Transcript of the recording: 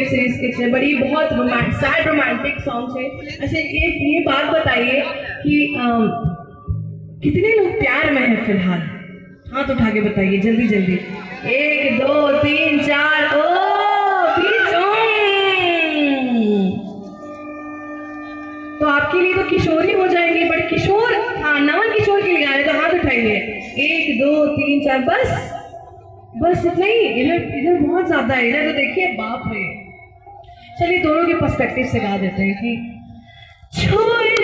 Series के छे बड़ी बहुत सैड रोमांटिक सॉन्ग है। अच्छा ये बात बताइए कि कितने लोग प्यार में हैं फिलहाल? हाथ उठा के बताइए जल्दी जल्दी। 1 2 3 4 ओ तो आपके लिए तो किशोरी हो जाएंगे, बट किशोर, हाँ नवन किशोर के लिए आ रहे तो हाथ उठाइए। 1 2 3 4 बस इतना ही। इधर बहुत ज्यादा है, इधर तो देखिए बाप रे। चलिए दोनों के पर्सपेक्टिव से गा देते हैं कि छोड़